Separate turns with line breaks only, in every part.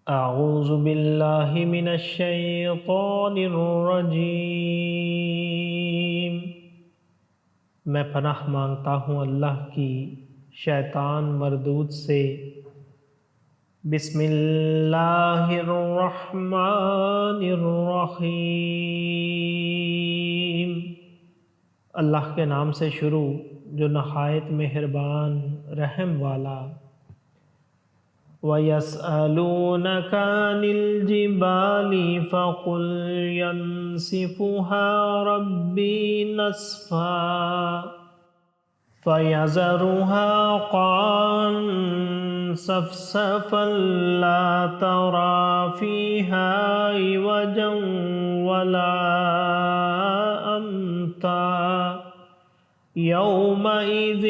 اعوذ باللہ من الشیطان الرجیم۔ میں پناہ مانگتا ہوں اللہ کی شیطان مردود سے۔ بسم اللہ الرحمن الرحیم۔ اللہ کے نام سے شروع جو نہایت مہربان رحم والا۔ وَيَسْأَلُونَكَ عَنِ الْجِبَالِ فَقُلْ يَنسِفُهَا رَبِّي نَسْفًا فَيَذَرُهَا قَاعًا صَفْصَفًا لَا تَرَىٰ فِيهَا عِوَجًا وَلَا أَمْتًا يَوْمَئِذٍ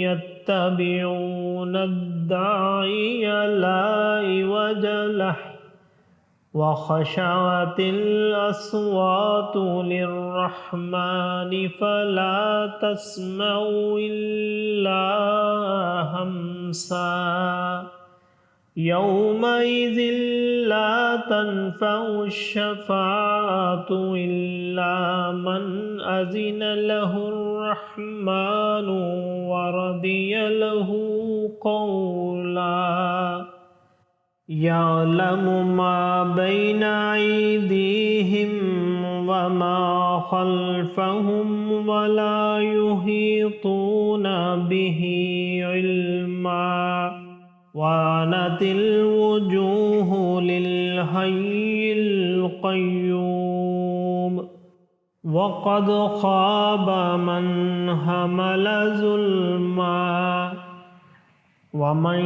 يَتَّبِعُونَ الدَّاعِيَ لَا عِوَجَ لَهُ وَخَشَعَتِ الْأَصْوَاتُ لِلرَّحْمَنِ فَلَا تَسْمَعُ إِلَّا هَمْسًا يَوْمَئِذٍ لَا تَنفَعُ الشَّفَاعَةُ إِلَّا مَنْ أَذِنَ لَهُ الرَّحْمَنُ وَرَضِيَ لَهُ قَوْلًا۔ يَعْلَمُ مَا بَيْنَ أَيْدِيهِمْ وَمَا خَلْفَهُمْ وَلَا يُحِيطُونَ بِهِ عِلْمًا وَعَنَتِ الْوُجُوهُ لِلْحَيِّ الْقَيُّومِ وَقَدْ خَابَ مَنْ حَمَلَ ظُلْمًا وَمَنْ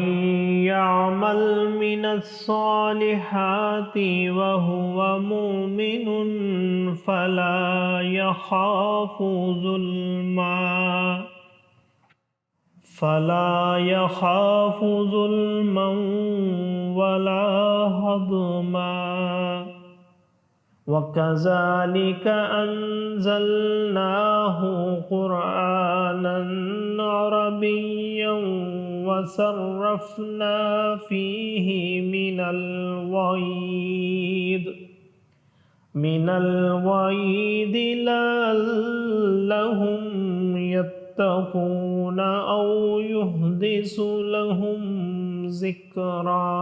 يَعْمَلْ مِنَ الصَّالِحَاتِ وَهُوَ مُؤْمِنٌ فَلَا يَخَافُ ظُلْمًا وَلَا هَضْمًا۔ وَكَذَلِكَ أَنزَلْنَاهُ قُرْآنًا عَرَبِيًّا وَصَرَّفْنَا فِيهِ مِنَ الْوَعِيدِ لَعَلَّهُمْ يَتَّقُونَ أَوْ يُحْدِثُ لَهُمْ ذِكْرًا۔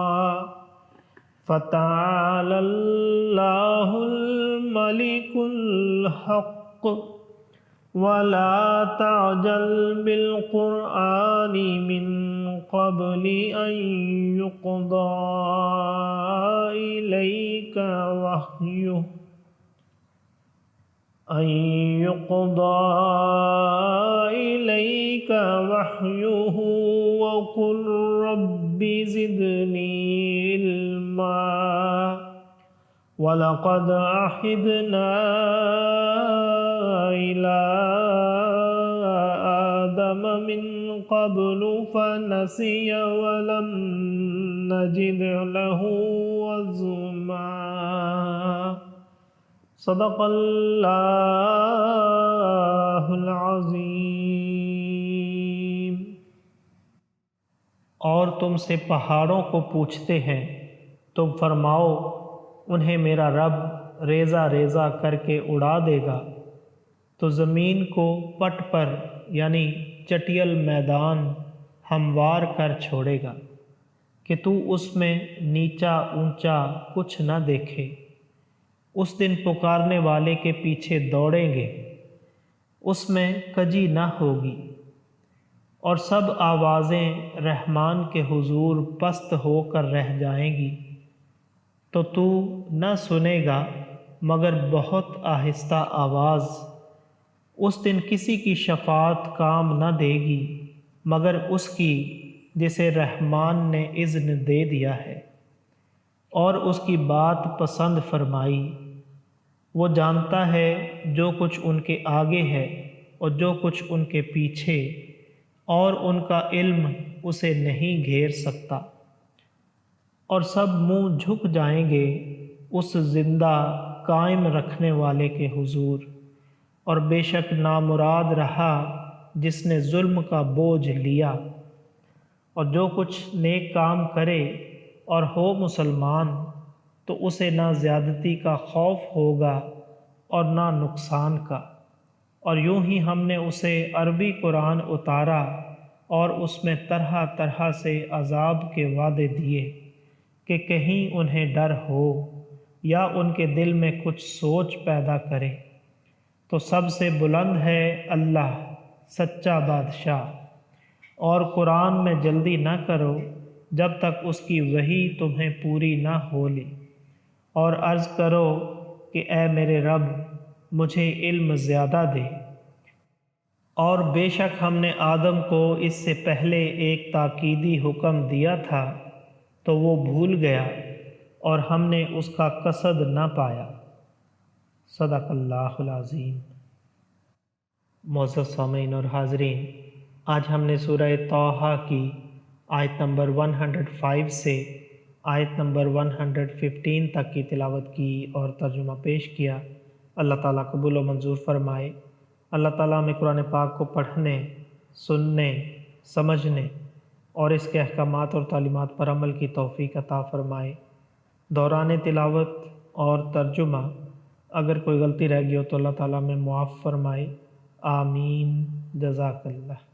فَتَعَالَى اللَّهُ الْمَلِكُ الْحَقُّ وَلَا تَعْجَلْ بِالْقُرْآنِ مِنْ قَبْلِ أَنْ يُقْضَى إِلَيْكَ وَحْيُهُ وَقُلْ رَبِّ زِدْنِي عِلْمًا۔ وَلَقَدْ عَهِدْنَا إِلَىٰ آدَمَ مِنْ قَبْلُ فَنَسِيَ وَلَمْ نَجِدْ لَهُ عَزْمًا۔ صدق اللہ العظیم۔ اور تم سے پہاڑوں کو پوچھتے ہیں، تم فرماؤ انہیں میرا رب ریزہ ریزہ کر کے اڑا دے گا تو زمین کو پٹ پر یعنی چٹیل میدان ہموار کر چھوڑے گا کہ تو اس میں نیچا اونچا کچھ نہ دیکھے۔ اس دن پکارنے والے کے پیچھے دوڑیں گے، اس میں کجی نہ ہوگی، اور سب آوازیں رحمان کے حضور پست ہو کر رہ جائیں گی، تو تو نہ سنے گا مگر بہت آہستہ آواز۔ اس دن کسی کی شفاعت کام نہ دے گی مگر اس کی جسے رحمان نے اذن دے دیا ہے اور اس کی بات پسند فرمائی۔ وہ جانتا ہے جو کچھ ان کے آگے ہے اور جو کچھ ان کے پیچھے، اور ان کا علم اسے نہیں گھیر سکتا۔ اور سب منہ جھک جائیں گے اس زندہ قائم رکھنے والے کے حضور، اور بے شک نامراد رہا جس نے ظلم کا بوجھ لیا۔ اور جو کچھ نیک کام کرے اور ہو مسلمان تو اسے نہ زیادتی کا خوف ہوگا اور نہ نقصان کا۔ اور یوں ہی ہم نے اسے عربی قرآن اتارا اور اس میں طرح طرح سے عذاب کے وعدے دیے کہ کہیں انہیں ڈر ہو یا ان کے دل میں کچھ سوچ پیدا کرے۔ تو سب سے بلند ہے اللہ سچا بادشاہ، اور قرآن میں جلدی نہ کرو جب تک اس کی وحی تمہیں پوری نہ ہو لی، اور عرض کرو کہ اے میرے رب مجھے علم زیادہ دے۔ اور بے شک ہم نے آدم کو اس سے پہلے ایک تاکیدی حکم دیا تھا تو وہ بھول گیا اور ہم نے اس کا قصد نہ پایا۔ صدق اللہ العظیم۔ معزز سامعین اور حاضرین، آج ہم نے سورہ طٰہٰ کی آیت نمبر 105 سے آیت نمبر 115 تک کی تلاوت کی اور ترجمہ پیش کیا۔ اللہ تعالیٰ قبول و منظور فرمائے۔ اللہ تعالیٰ ہمیں قرآن پاک کو پڑھنے، سننے، سمجھنے اور اس کے احکامات اور تعلیمات پر عمل کی توفیق عطا فرمائے۔ دوران تلاوت اور ترجمہ اگر کوئی غلطی رہ گئی ہو تو اللہ تعالیٰ میں معاف فرمائے۔ آمین۔ جزاک اللہ۔